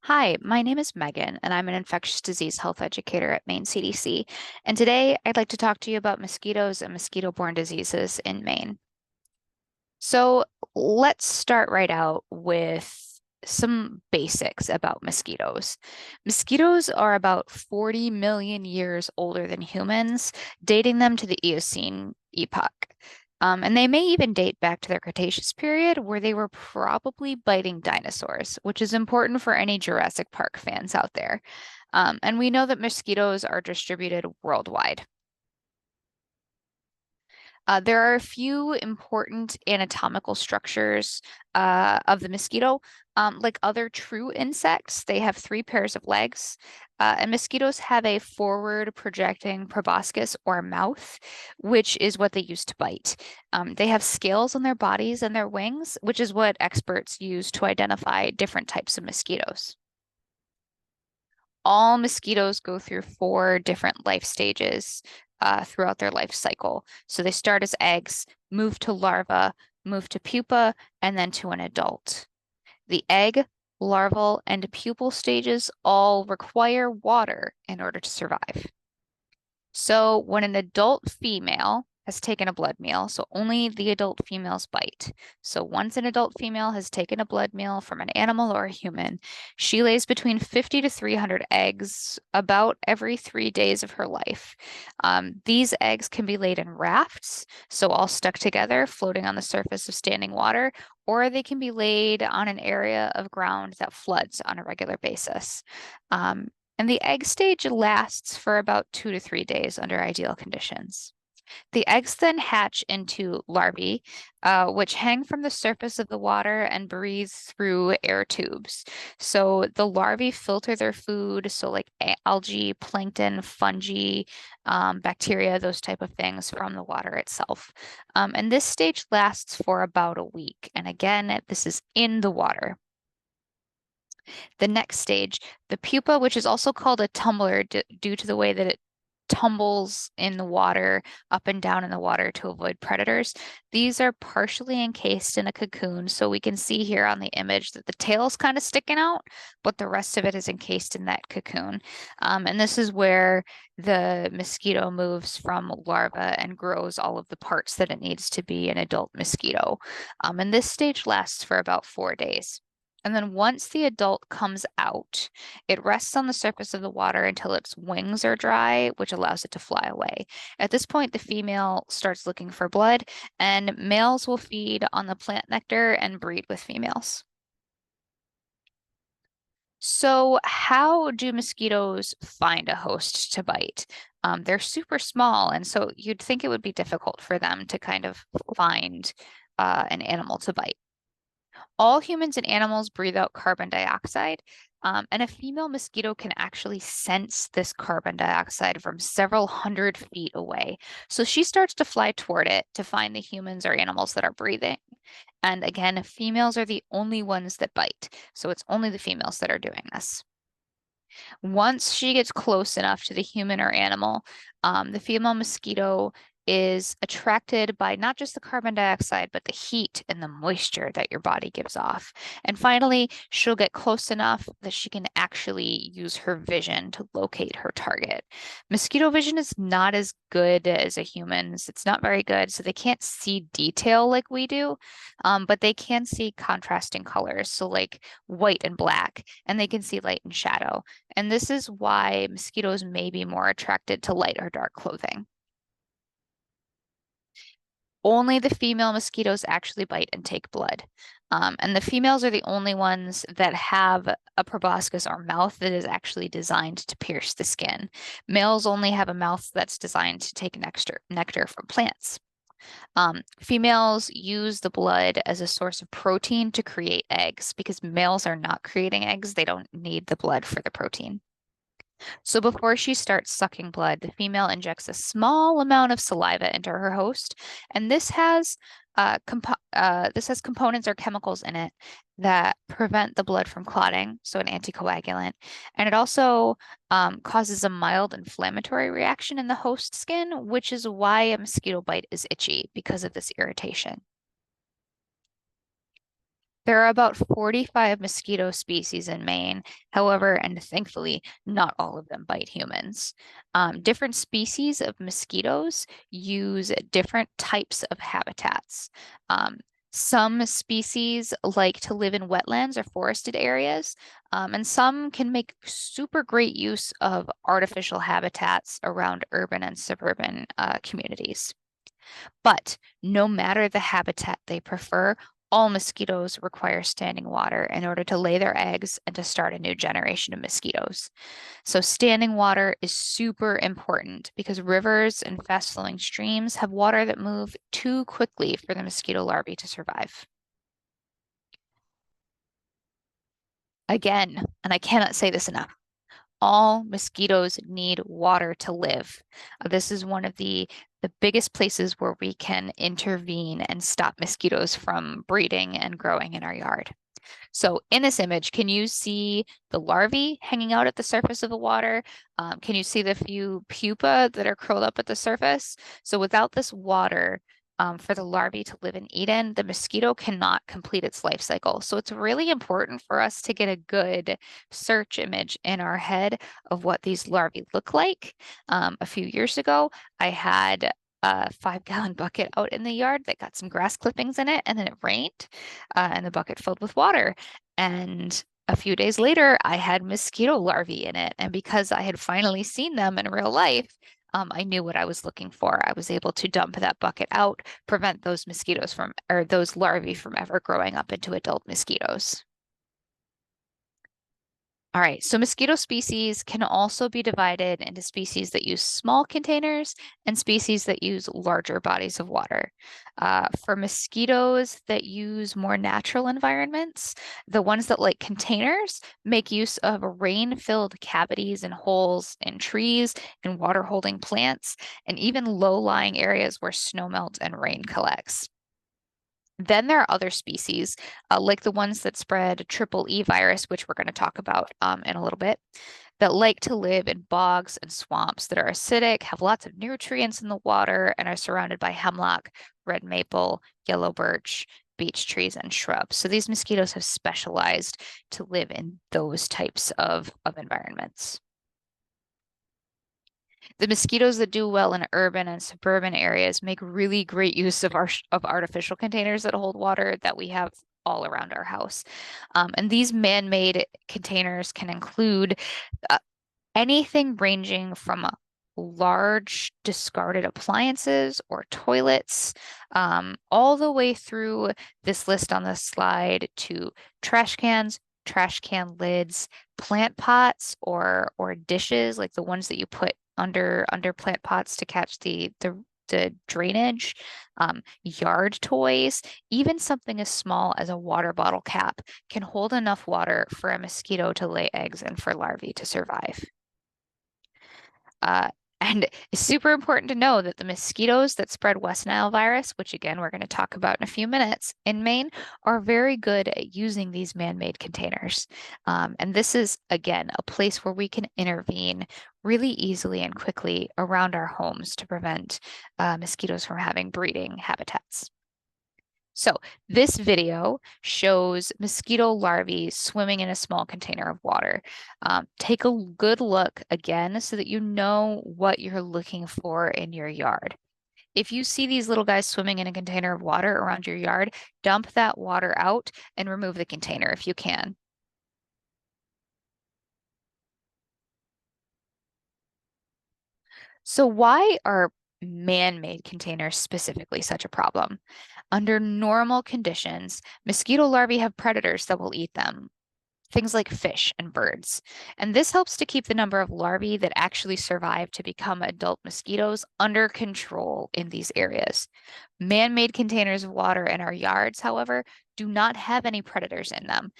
Hi, my name is Megan, and I'm an infectious disease health educator at Maine CDC. And today I'd like to talk to you about mosquitoes and mosquito-borne diseases in Maine. So let's start right out with some basics about mosquitoes. Mosquitoes are about 40 million years older than humans, dating them to the Eocene epoch. And they may even date back to their Cretaceous period, where they were probably biting dinosaurs, which is important for any Jurassic Park fans out there. And we know that mosquitoes are distributed worldwide. There are a few important anatomical structures of the mosquito. Like other true insects, they have three pairs of legs. And mosquitoes have a forward projecting proboscis or mouth, which is what they use to bite. They have scales on their bodies and their wings, which is what experts use to identify different types of mosquitoes. All mosquitoes go through four different life stages throughout their life cycle. So they start as eggs, move to larva, move to pupa, and then to an adult. The egg, larval, and pupal stages all require water in order to survive. So when an adult female has taken a blood meal, so only the adult females bite. So once an adult female has taken a blood meal from an animal or a human, she lays between 50 to 300 eggs about every 3 days of her life. These eggs can be laid in rafts, so all stuck together, floating on the surface of standing water, or they can be laid on an area of ground that floods on a regular basis. Um, and the egg stage lasts for about 2 to 3 days under ideal conditions. The eggs then hatch into larvae, which hang from the surface of the water and breathe through air tubes. So the larvae filter their food, so like algae, plankton, fungi, bacteria, those type of things from the water itself. And this stage lasts for about a week. And again, this is in the water. The next stage, the pupa, which is also called a tumbler due to the way that it tumbles in the water, up and down in the water to avoid predators. These are partially encased in a cocoon. So we can see here on the image that the tail's kind of sticking out, but the rest of it is encased in that cocoon. And this is where the mosquito moves from larva and grows all of the parts that it needs to be an adult mosquito. And this stage lasts for about 4 days. And then once the adult comes out, it rests on the surface of the water until its wings are dry, which allows it to fly away. At this point, the female starts looking for blood, and males will feed on the plant nectar and breed with females. So, how do mosquitoes find a host to bite? They're super small, and so you'd think it would be difficult for them to kind of find an animal to bite. All humans and animals breathe out carbon dioxide, and a female mosquito can actually sense this carbon dioxide from several hundred feet away. So she starts to fly toward it to find the humans or animals that are breathing. And again, females are the only ones that bite. So it's only the females that are doing this. Once she gets close enough to the human or animal, the female mosquito is attracted by not just the carbon dioxide, but the heat and the moisture that your body gives off. And finally, she'll get close enough that she can actually use her vision to locate her target. Mosquito vision is not as good as a human's. It's not very good, so they can't see detail like we do, but they can see contrasting colors, so like white and black, and they can see light and shadow. And this is why mosquitoes may be more attracted to light or dark clothing. Only the female mosquitoes actually bite and take blood. And the females are the only ones that have a proboscis or mouth that is actually designed to pierce the skin. Males only have a mouth that's designed to take nectar from plants. Females use the blood as a source of protein to create eggs because males are not creating eggs. They don't need the blood for the protein. So before she starts sucking blood, the female injects a small amount of saliva into her host, and this has components or chemicals in it that prevent the blood from clotting, so an anticoagulant, and it also causes a mild inflammatory reaction in the host skin, which is why a mosquito bite is itchy because of this irritation. There are about 45 mosquito species in Maine. However, and thankfully, not all of them bite humans. Different species of mosquitoes use different types of habitats. Um, some species like to live in wetlands or forested areas, and some can make super great use of artificial habitats around urban and suburban communities. But no matter the habitat they prefer, all mosquitoes require standing water in order to lay their eggs and to start a new generation of mosquitoes. So, standing water is super important because rivers and fast flowing streams have water that move too quickly for the mosquito larvae to survive. Again, and I cannot say this enough, all mosquitoes need water to live. This is one of the biggest places where we can intervene and stop mosquitoes from breeding and growing in our yard. So in this image, can you see the larvae hanging out at the surface of the water? Can you see the few pupa that are curled up at the surface? So without this water, for the larvae to live and eat in, the mosquito cannot complete its life cycle. So it's really important for us to get a good search image in our head of what these larvae look like. A few years ago, I had a 5-gallon bucket out in the yard that got some grass clippings in it, and then it rained, and the bucket filled with water. And a few days later, I had mosquito larvae in it. And because I had finally seen them in real life, I knew what I was looking for. I was able to dump that bucket out, prevent those mosquitoes from, or those larvae from ever growing up into adult mosquitoes. All right, so mosquito species can also be divided into species that use small containers and species that use larger bodies of water. For mosquitoes that use more natural environments, the ones that like containers make use of rain-filled cavities and holes in trees and water-holding plants, and even low-lying areas where snowmelt and rain collects. Then there are other species, like the ones that spread triple E virus, which we're going to talk about in a little bit, that like to live in bogs and swamps that are acidic, have lots of nutrients in the water, and are surrounded by hemlock, red maple, yellow birch, beech trees, and shrubs. So these mosquitoes have specialized to live in those types of environments. The mosquitoes that do well in urban and suburban areas make really great use of our of artificial containers that hold water that we have all around our house. And these man-made containers can include uh, anything ranging from large discarded appliances or toilets, all the way through this list on the slide to trash cans, trash can lids, plant pots or dishes like the ones that you put under plant pots to catch the drainage, yard toys, even something as small as a water bottle cap can hold enough water for a mosquito to lay eggs and for larvae to survive. Uh, and it's super important to know that the mosquitoes that spread West Nile virus, which again we're going to talk about in a few minutes in Maine, are very good at using these man-made containers. And this is, again, a place where we can intervene really easily and quickly around our homes to prevent mosquitoes from having breeding habitats. So this video shows mosquito larvae swimming in a small container of water. Take a good look again so that you know what you're looking for in your yard. If you see these little guys swimming in a container of water around your yard, dump that water out and remove the container if you can. So why are man-made containers specifically such a problem? Under normal conditions, mosquito larvae have predators that will eat them, things like fish and birds. And this helps to keep the number of larvae that actually survive to become adult mosquitoes under control in these areas. Man-made containers of water in our yards, however, do not have any predators in them.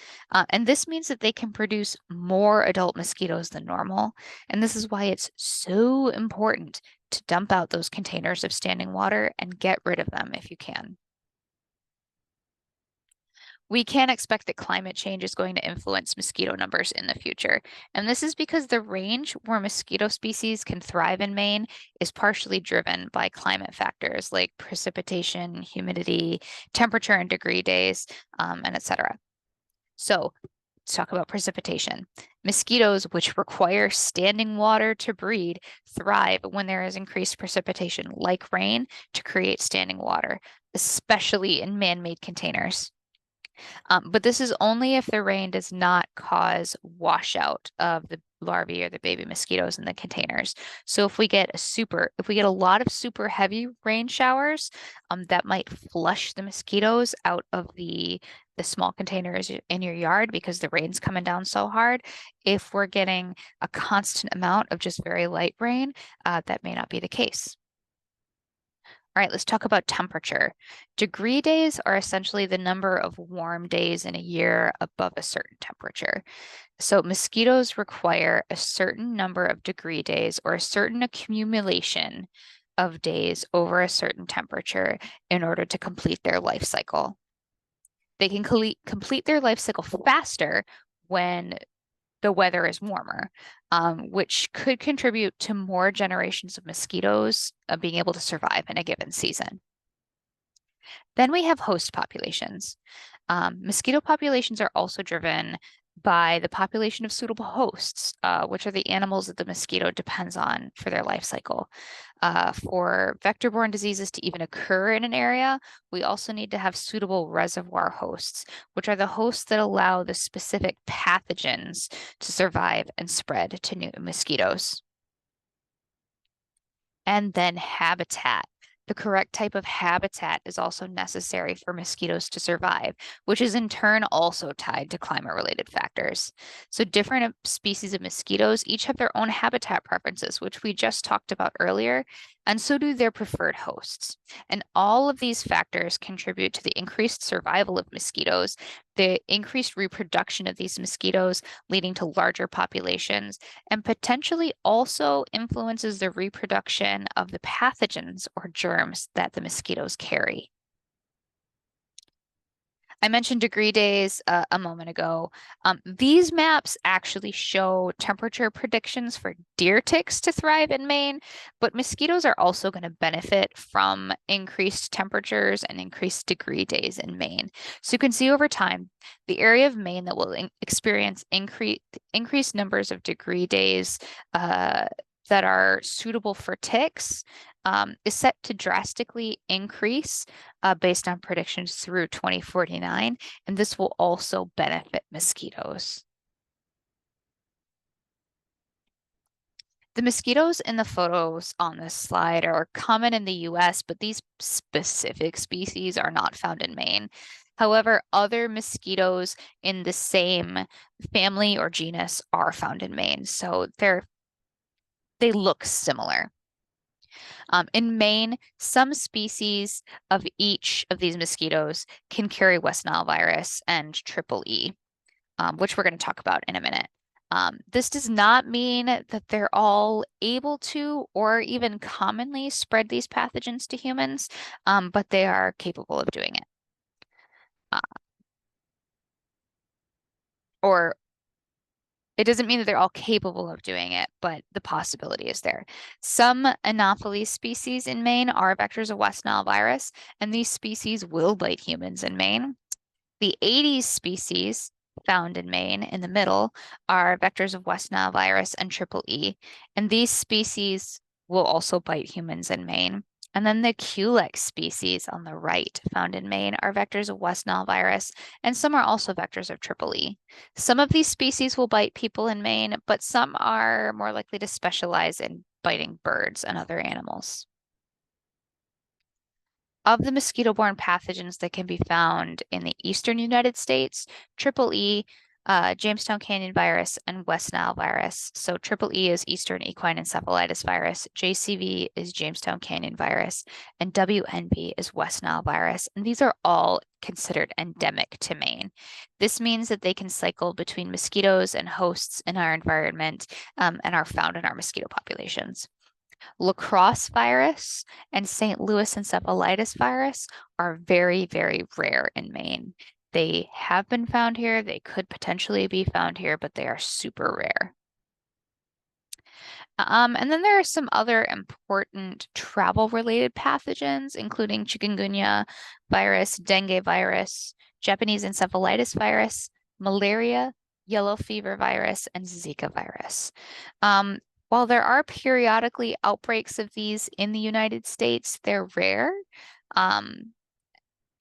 And this means that they can produce more adult mosquitoes than normal. And this is why it's so important to dump out those containers of standing water and get rid of them if you can. We can't expect that climate change is going to influence mosquito numbers in the future. And this is because the range where mosquito species can thrive in Maine is partially driven by climate factors like precipitation, humidity, temperature and degree days, and etc. So let's talk about precipitation. Mosquitoes, which require standing water to breed, thrive when there is increased precipitation, like rain, to create standing water, especially in man-made containers. But this is only if the rain does not cause washout of the larvae or the baby mosquitoes in the containers. So if we get a lot of super heavy rain showers, that might flush the mosquitoes out of the small containers in your yard because the rain's coming down so hard. If we're getting a constant amount of just very light rain, that may not be the case. All right, let's talk about temperature. Degree days are essentially the number of warm days in a year above a certain temperature. So mosquitoes require a certain number of degree days or a certain accumulation of days over a certain temperature in order to complete their life cycle. They can complete their life cycle faster when the weather is warmer, which could contribute to more generations of mosquitoes being able to survive in a given season. Then we have host populations. Mosquito populations are also driven by the population of suitable hosts, which are the animals that the mosquito depends on for their life cycle. For vector-borne diseases to even occur in an area, we also need to have suitable reservoir hosts, which are the hosts that allow the specific pathogens to survive and spread to new mosquitoes. And then habitat. The correct type of habitat is also necessary for mosquitoes to survive, which is in turn also tied to climate-related factors. So different species of mosquitoes each have their own habitat preferences, which we just talked about earlier, and so do their preferred hosts. And all of these factors contribute to the increased survival of mosquitoes, the increased reproduction of these mosquitoes, leading to larger populations, and potentially also influences the reproduction of the pathogens or germs that the mosquitoes carry. I mentioned degree days a moment ago. These maps actually show temperature predictions for deer ticks to thrive in Maine, but mosquitoes are also going to benefit from increased temperatures and increased degree days in Maine. So you can see over time, the area of Maine that will experience increased numbers of degree days that are suitable for ticks is set to drastically increase based on predictions through 2049, and this will also benefit mosquitoes. The mosquitoes in the photos on this slide are common in the US, but these specific species are not found in Maine. However, other mosquitoes in the same family or genus are found in Maine, so they look similar. In Maine, some species of each of these mosquitoes can carry West Nile virus and triple E, which we're going to talk about in a minute. This does not mean that they're all able to or even commonly spread these pathogens to humans, but they are capable of doing it. Or it doesn't mean that they're all capable of doing it, but the possibility is there. Some Anopheles species in Maine are vectors of West Nile virus, and these species will bite humans in Maine. The Aedes species found in Maine in the middle are vectors of West Nile virus and triple E, and these species will also bite humans in Maine. And then the Culex species on the right, found in Maine, are vectors of West Nile virus, and some are also vectors of triple E. Some of these species will bite people in Maine, but some are more likely to specialize in biting birds and other animals. Of the mosquito-borne pathogens that can be found in the eastern United States, triple E, Jamestown Canyon virus, and West Nile virus. So triple E is Eastern Equine Encephalitis virus, JCV is Jamestown Canyon virus, and WNV is West Nile virus. And these are all considered endemic to Maine. This means that they can cycle between mosquitoes and hosts in our environment and are found in our mosquito populations. Lacrosse virus and St. Louis encephalitis virus are very, very rare in Maine. They have been found here. They could potentially be found here, but they are super rare. And then there are some other important travel-related pathogens, including chikungunya virus, dengue virus, Japanese encephalitis virus, malaria, yellow fever virus, and Zika virus. While there are periodically outbreaks of these in the United States, they're rare. Um,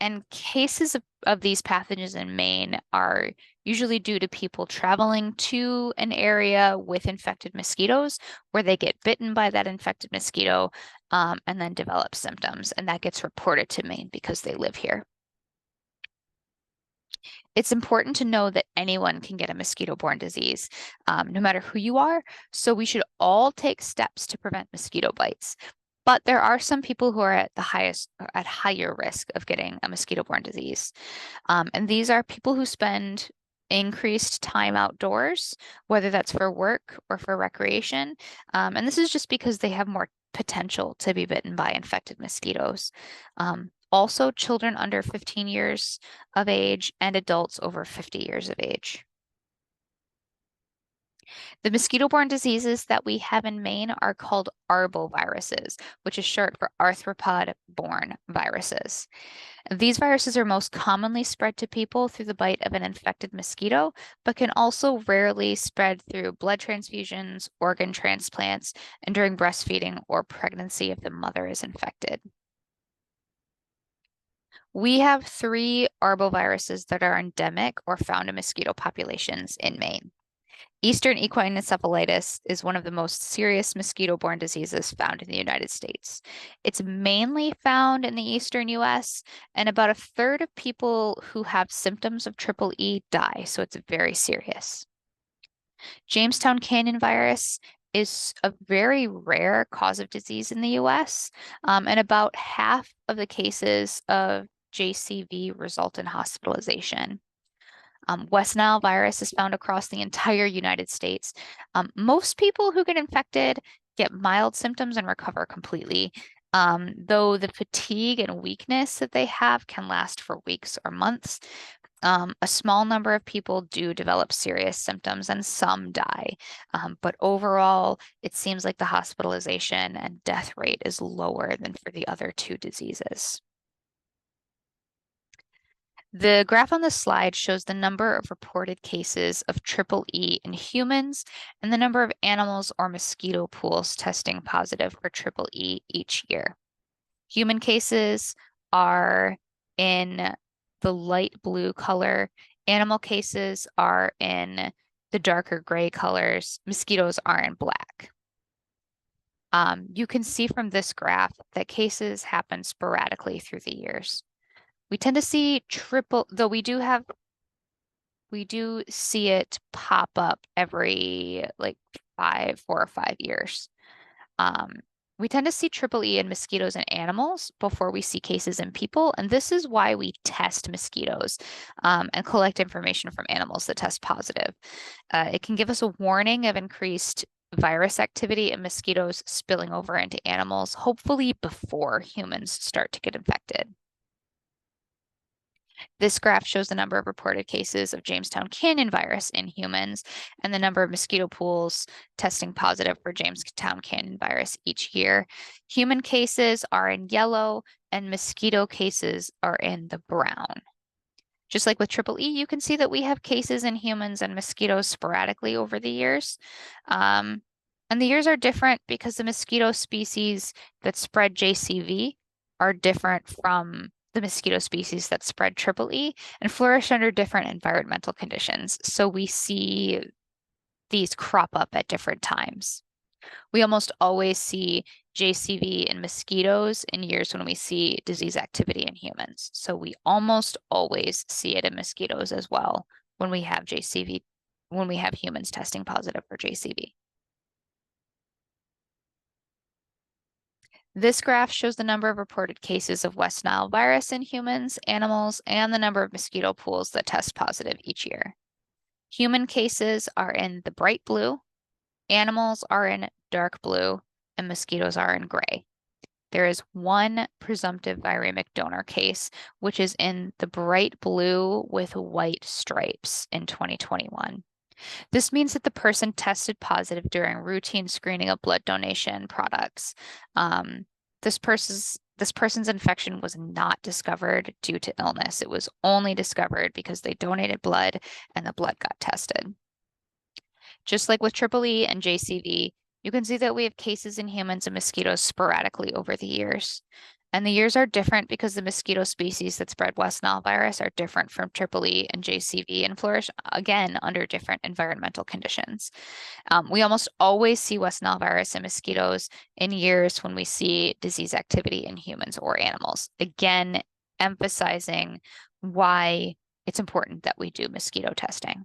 and cases of these pathogens in Maine are usually due to people traveling to an area with infected mosquitoes where they get bitten by that infected mosquito and then develop symptoms. And that gets reported to Maine because they live here. It's important to know that anyone can get a mosquito-borne disease, no matter who you are. So we should all take steps to prevent mosquito bites. But there are some people who are at higher risk of getting a mosquito-borne disease. And these are people who spend increased time outdoors, whether that's for work or for recreation. And this is just because they have more potential to be bitten by infected mosquitoes. Also, children under 15 years of age and adults over 50 years of age. The mosquito-borne diseases that we have in Maine are called arboviruses, which is short for arthropod-borne viruses. These viruses are most commonly spread to people through the bite of an infected mosquito, but can also rarely spread through blood transfusions, organ transplants, and during breastfeeding or pregnancy if the mother is infected. We have 3 arboviruses that are endemic or found in mosquito populations in Maine. Eastern equine encephalitis is one of the most serious mosquito-borne diseases found in the United States. It's mainly found in the eastern US, and about a third of people who have symptoms of triple E die, so it's very serious. Jamestown Canyon virus is a very rare cause of disease in the US, and about half of the cases of JCV result in hospitalization. West Nile virus is found across the entire United States. Most people who get infected get mild symptoms and recover completely, though the fatigue and weakness that they have can last for weeks or months. A small number of people do develop serious symptoms and some die. But overall, it seems like the hospitalization and death rate is lower than for the other 2 diseases. The graph on the slide shows the number of reported cases of triple E in humans and the number of animals or mosquito pools testing positive for triple E each year. Human cases are in the light blue color. Animal cases are in the darker gray colors. Mosquitoes are in black. You can see from this graph that cases happen sporadically through the years. We tend to see triple, though we do see it pop up every like 4 or 5 years. We tend to see triple E in mosquitoes and animals before we see cases in people, and this is why we test mosquitoes and collect information from animals that test positive. It can give us a warning of increased virus activity in mosquitoes spilling over into animals, hopefully before humans start to get infected. This graph shows the number of reported cases of Jamestown Canyon virus in humans and the number of mosquito pools testing positive for Jamestown Canyon virus each year. Human cases are in yellow and mosquito cases are in the brown. Just like with triple E, you can see that we have cases in humans and mosquitoes sporadically over the years. And the years are different because the mosquito species that spread JCV are different from the mosquito species that spread triple E and flourish under different environmental conditions. So we see these crop up at different times. We almost always see JCV in mosquitoes in years when we see disease activity in humans. So we almost always see it in mosquitoes as well when we have JCV, when we have humans testing positive for JCV. This graph shows the number of reported cases of West Nile virus in humans, animals, and the number of mosquito pools that test positive each year. Human cases are in the bright blue, animals are in dark blue, and mosquitoes are in gray. There is one presumptive viremic donor case, which is in the bright blue with white stripes in 2021. This means that the person tested positive during routine screening of blood donation products. Um, this person's infection was not discovered due to illness. It was only discovered because they donated blood and the blood got tested. Just like with Triple E and JCV, you can see that we have cases in humans and mosquitoes sporadically over the years. And the years are different because the mosquito species that spread West Nile virus are different from Triple E and JCV and flourish again under different environmental conditions. We almost always see West Nile virus in mosquitoes in years when we see disease activity in humans or animals. Again, emphasizing why it's important that we do mosquito testing.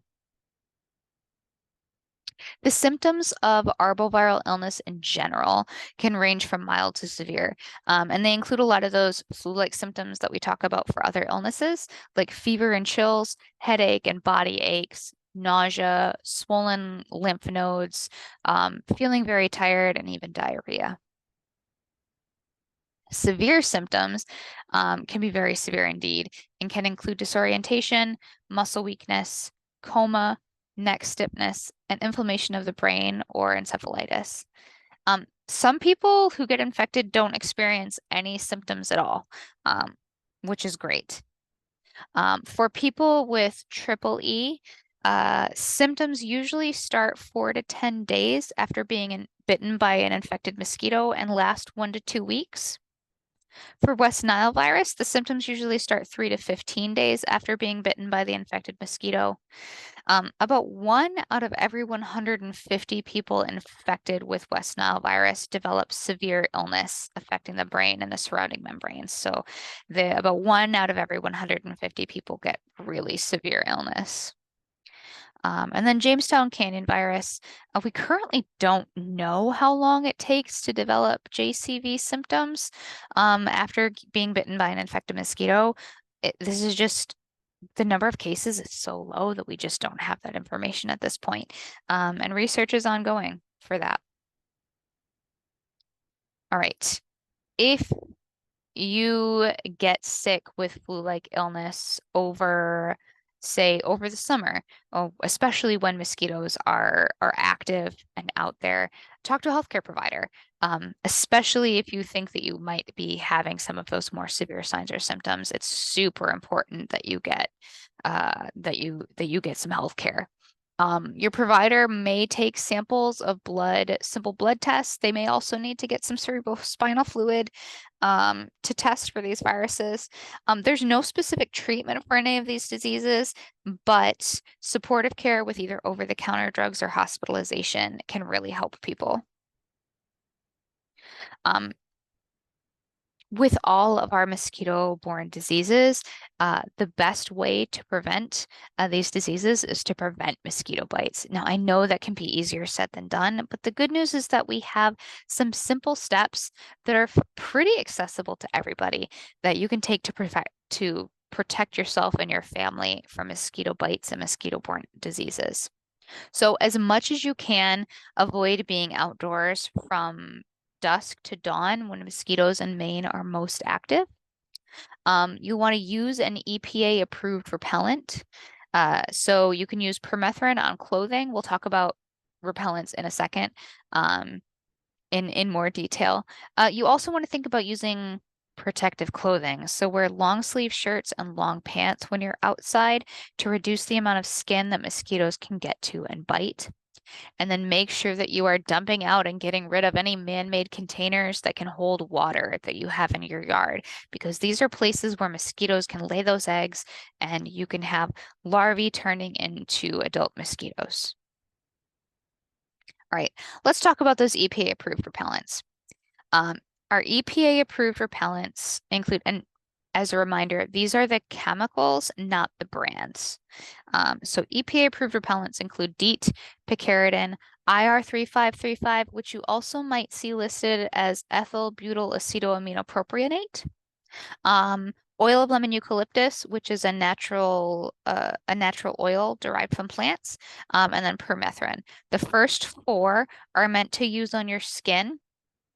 The symptoms of arboviral illness in general can range from mild to severe, and they include a lot of those flu-like symptoms that we talk about for other illnesses, like fever and chills, headache and body aches, nausea, swollen lymph nodes, feeling very tired, and even diarrhea. Severe symptoms can be very severe indeed and can include disorientation, muscle weakness, coma, neck stiffness, and inflammation of the brain or encephalitis. Some people who get infected don't experience any symptoms at all, which is great. For people with triple E, symptoms usually start 4 to 10 days after being bitten by an infected mosquito and last 1 to 2 weeks. For West Nile virus, the symptoms usually start 3 to 15 days after being bitten by the infected mosquito. About 1 out of every 150 people infected with West Nile virus develop severe illness affecting the brain and the surrounding membranes. So about 1 out of every 150 people get really severe illness. And then Jamestown Canyon virus, we currently don't know how long it takes to develop JCV symptoms after being bitten by an infected mosquito. This is just the number of cases is so low that we just don't have that information at this point. And research is ongoing for that. All right. If you get sick with flu-like illness over the summer, especially when mosquitoes are active and out there, talk to a healthcare provider, especially if you think that you might be having some of those more severe signs or symptoms. It's super important that you get some health care. Your provider may take samples of blood, simple blood tests. They may also need to get some cerebrospinal fluid to test for these viruses. There's no specific treatment for any of these diseases, but supportive care with either over-the-counter drugs or hospitalization can really help people. With all of our mosquito-borne diseases, the best way to prevent these diseases is to prevent mosquito bites. Now, I know that can be easier said than done, but the good news is that we have some simple steps that are pretty accessible to everybody that you can take to protect yourself and your family from mosquito bites and mosquito-borne diseases. So as much as you can, avoid being outdoors from dusk to dawn when mosquitoes in Maine are most active. You want to use an EPA approved repellent. So you can use permethrin on clothing. We'll talk about repellents in a second in more detail. You also want to think about using protective clothing. So wear long sleeve shirts and long pants when you're outside to reduce the amount of skin that mosquitoes can get to and bite. And then make sure that you are dumping out and getting rid of any man-made containers that can hold water that you have in your yard, because these are places where mosquitoes can lay those eggs and you can have larvae turning into adult mosquitoes. All right, let's talk about those EPA-approved repellents. Our EPA-approved repellents include, and as a reminder, these are the chemicals, not the brands. So EPA-approved repellents include DEET, picaridin, IR3535, which you also might see listed as ethyl butyl acetoaminopropionate, oil of lemon eucalyptus, which is a natural oil derived from plants, and then permethrin. The first 4 are meant to use on your skin.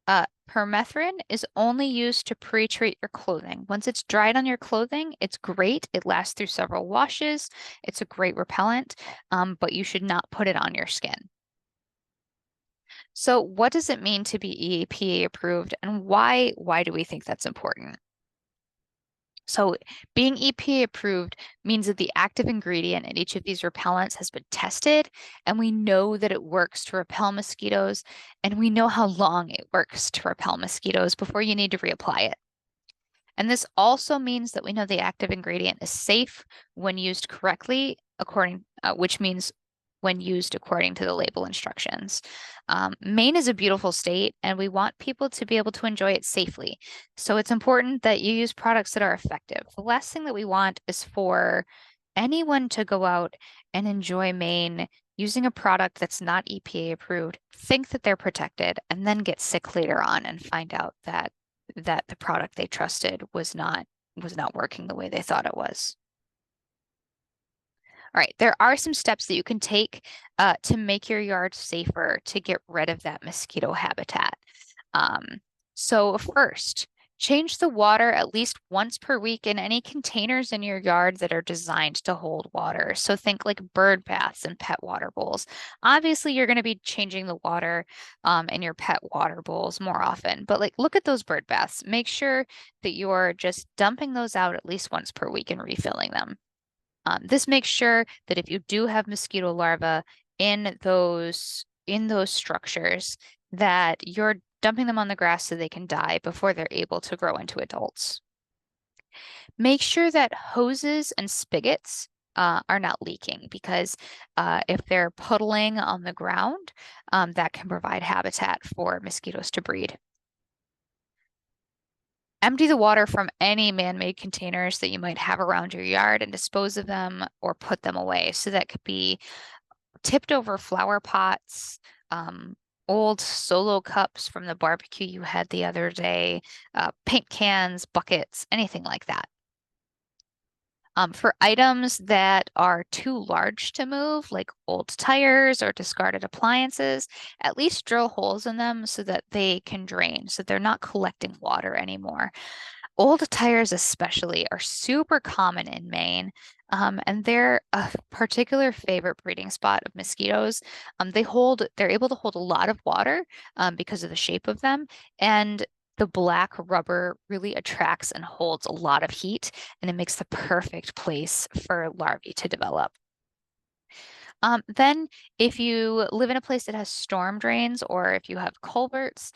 Permethrin is only used to pre-treat your clothing. Once it's dried on your clothing, it's great. It lasts through several washes. It's a great repellent, but you should not put it on your skin. So what does it mean to be EPA approved, and why do we think that's important? So being EPA approved means that the active ingredient in each of these repellents has been tested, and we know that it works to repel mosquitoes, and we know how long it works to repel mosquitoes before you need to reapply it. And this also means that we know the active ingredient is safe when used correctly, which means when used according to the label instructions. Maine is a beautiful state, and we want people to be able to enjoy it safely. So it's important that you use products that are effective. The last thing that we want is for anyone to go out and enjoy Maine using a product that's not EPA approved, think that they're protected, and then get sick later on and find out that the product they trusted was not working the way they thought it was. All right, there are some steps that you can take to make your yard safer to get rid of that mosquito habitat. Um, so first, change the water at least once per week in any containers in your yard that are designed to hold water. So think like bird baths and pet water bowls. Obviously, you're going to be changing the water in your pet water bowls more often, but like look at those bird baths. Make sure that you're just dumping those out at least once per week and refilling them. This makes sure that if you do have mosquito larvae in those structures, that you're dumping them on the grass so they can die before they're able to grow into adults. Make sure that hoses and spigots are not leaking because if they're puddling on the ground, that can provide habitat for mosquitoes to breed. Empty the water from any man-made containers that you might have around your yard and dispose of them or put them away. So that could be tipped over flower pots, old solo cups from the barbecue you had the other day, paint cans, buckets, anything like that. For items that are too large to move, like old tires or discarded appliances, at least drill holes in them so that they can drain, so they're not collecting water anymore. Old tires especially are super common in Maine, and they're a particular favorite breeding spot of mosquitoes. They're able to hold a lot of water because of the shape of them, and the black rubber really attracts and holds a lot of heat, and it makes the perfect place for larvae to develop. Then, if you live in a place that has storm drains or if you have culverts,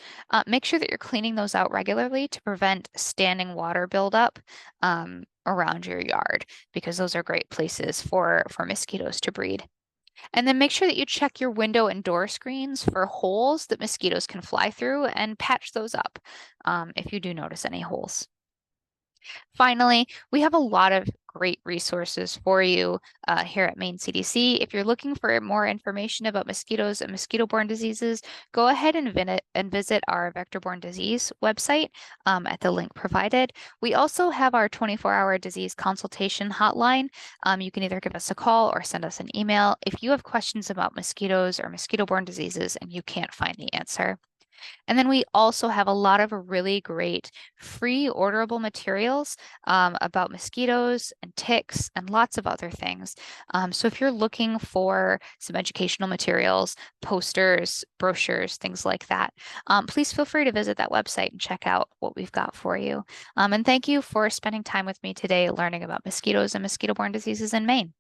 make sure that you're cleaning those out regularly to prevent standing water buildup around your yard, because those are great places for mosquitoes to breed. And then make sure that you check your window and door screens for holes that mosquitoes can fly through and patch those up if you do notice any holes. Finally, we have a lot of great resources for you here at Maine CDC. If you're looking for more information about mosquitoes and mosquito-borne diseases, go ahead and visit our vector-borne disease website at the link provided. We also have our 24-hour disease consultation hotline. You can either give us a call or send us an email if you have questions about mosquitoes or mosquito-borne diseases and you can't find the answer. And then we also have a lot of really great free orderable materials about mosquitoes and ticks and lots of other things. So if you're looking for some educational materials, posters, brochures, things like that, please feel free to visit that website and check out what we've got for you. And thank you for spending time with me today learning about mosquitoes and mosquito-borne diseases in Maine.